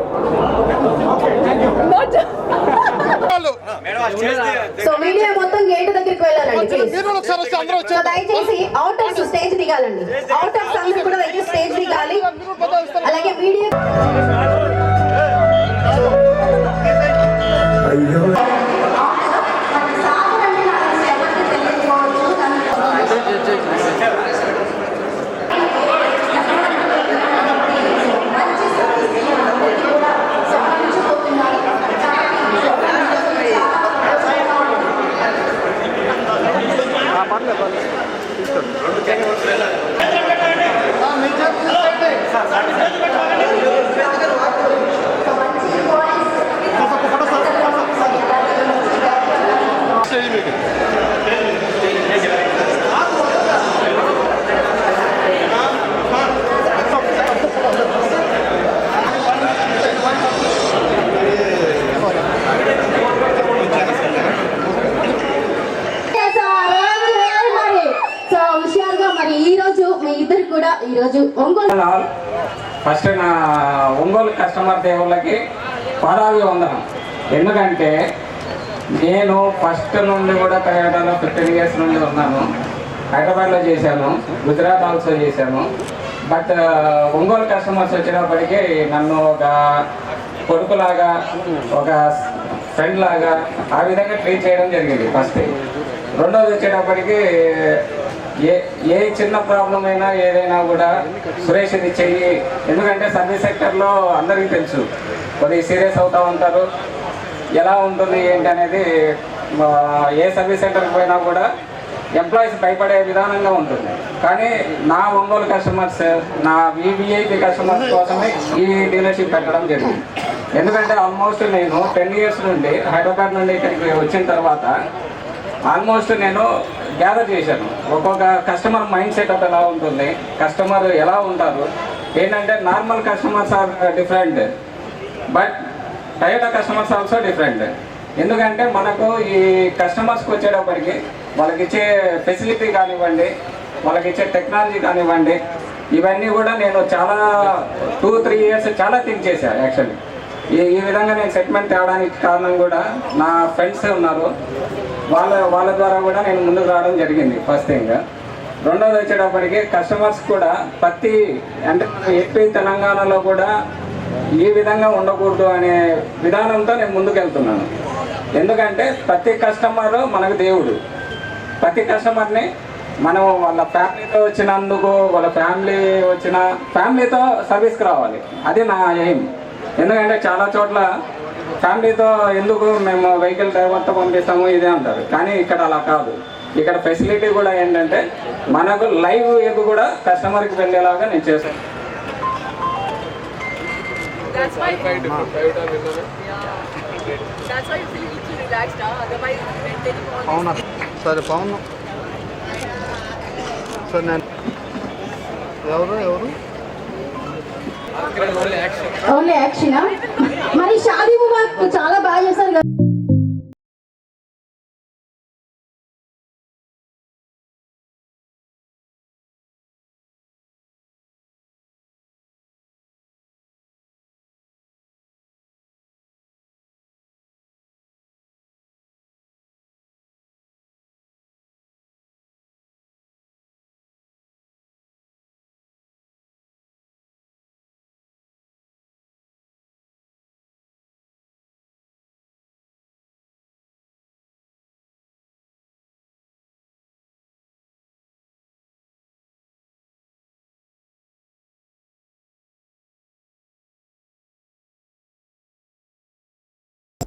Not. So media మొత్తం gate దగ్గరికి వెళ్ళాలండి so దయచేసి అవుటర్స్ stage దిగాలండి అవుటర్స్ అందరూ కూడా దయచేసి stage దిగాలి అలాగే media first నా ఒంగోలు కస్టమర్ దేవుళ్ళకి పాదాభివందనం. ఎందుకంటే నేను ఫస్ట్ నుండి కూడా టయోటాలో 15 years నుండి ఉన్నాను. హైదరాబాద్లో చేశాను, గుజరాత్ ఆల్సో చేశాను. బట్ ఒంగోలు కస్టమర్స్ వచ్చేటప్పటికి నన్ను ఒక కొడుకులాగా, ఒక ఫ్రెండ్ లాగా ఆ విధంగా ట్రీట్ చేయడం జరిగింది ఫస్ట్. రెండోది వచ్చేటప్పటికి ఏ చిన్న ప్రాబ్లం అయినా ఏదైనా కూడా సురేష్ ఇది చెయ్యి. ఎందుకంటే సర్వీస్ సెక్టర్లో అందరికీ తెలుసు, కొద్దిగా సీరియస్ అవుతూ ఉంటారు. ఎలా ఉంటుంది ఏంటి అనేది ఏ సర్వీస్ సెంటర్కి పోయినా కూడా ఎంప్లాయీస్ భయపడే విధానంగా ఉంటుంది. కానీ నా ఒంగోలు కస్టమర్స్, నా వివిఐపి కస్టమర్స్ కోసమే ఈ డీలర్షిప్ పెట్టడం జరిగింది. ఎందుకంటే ఆల్మోస్ట్ నేను 10 years నుండి హైదరాబాద్ నుండి ఇక్కడికి వచ్చిన తర్వాత ఆల్మోస్ట్ నేను గ్యాదర్ చేశాను. ఒక్కొక్క కస్టమర్ మైండ్ సెటప్ ఎలా ఉంటుంది, కస్టమర్ ఎలా ఉంటారు ఏంటంటే. Normal customers are different, but Toyota customers also different. ఎందుకంటే మనకు ఈ కస్టమర్స్కి వచ్చేటప్పటికి వాళ్ళకి ఇచ్చే ఫెసిలిటీ కానివ్వండి, వాళ్ళకి ఇచ్చే టెక్నాలజీ కానివ్వండి, ఇవన్నీ కూడా నేను చాలా 2-3 ఇయర్స్ చాలా థింక్ చేశాను యాక్చువల్లీ. ఈ విధంగా నేను సెగ్మెంట్ తేవడానికి కారణం కూడా నా ఫ్రెండ్స్ ఉన్నారు, వాళ్ళ ద్వారా కూడా నేను ముందుకు రావడం జరిగింది ఫస్ట్ థింగ్. రెండోది వచ్చేటప్పటికి కస్టమర్స్ కూడా ప్రతి అంటే ఏపీ తెలంగాణలో కూడా ఈ విధంగా ఉండకూడదు అనే విధానంతో నేను ముందుకు వెళ్తున్నాను. ఎందుకంటే ప్రతి కస్టమర్ మనకు దేవుడు. ప్రతి కస్టమర్ని మనం వాళ్ళ ఫ్యామిలీతో వచ్చినందుకు, వాళ్ళ ఫ్యామిలీతో సర్వీస్కి రావాలి, అది నా ఎయిమ్. ఎందుకంటే చాలా చోట్ల ఫ్యామిలీతో ఎందుకు మేము వెహికల్ డ్రైవర్తో పంపిస్తాము ఇదే అంటారు, కానీ ఇక్కడ అలా కాదు. ఇక్కడ ఫెసిలిటీ కూడా ఏంటంటే మనకు లైవ్ ఎగ్ కూడా కస్టమర్కి వెళ్ళేలాగా నేను చేస్తాను. That's why you feel relaxed now. Otherwise, maintaining all. అవునా సరే పవన్ సార్, నేను ఎవరు ఓన్లీ యాక్షన్. మరి షాదీ ముబారక్ చాలా బాగా చేశారు కదా.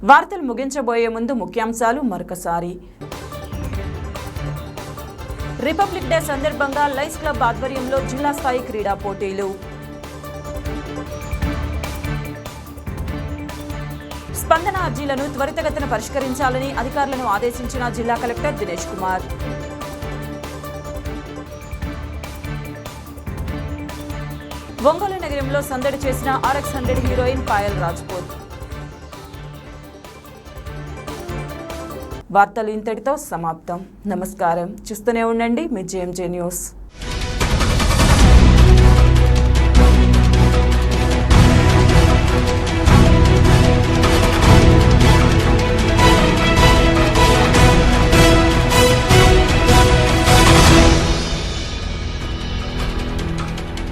వార్తలు ముగించబోయే ముందు ముఖ్యాంశాలు మరొకసారి. రిపబ్లిక్ డే సందర్భంగా లైన్స్ క్లబ్ ఆధ్వర్యంలో జిల్లా స్థాయి క్రీడా పోటీలు. స్పందన అర్జీలను త్వరితగతిన పరిష్కరించాలని అధికారులను ఆదేశించిన జిల్లా కలెక్టర్ దినేష్ కుమార్. ఒంగోలు నగరంలో సందడి చేసిన RX100 హీరోయిన్ పాయల్ రాజ్పూత్. వార్తలు ఇంతటితో సమాప్తం. నమస్కారం. చూస్తూనే ఉండండి మీ JMJ న్యూస్.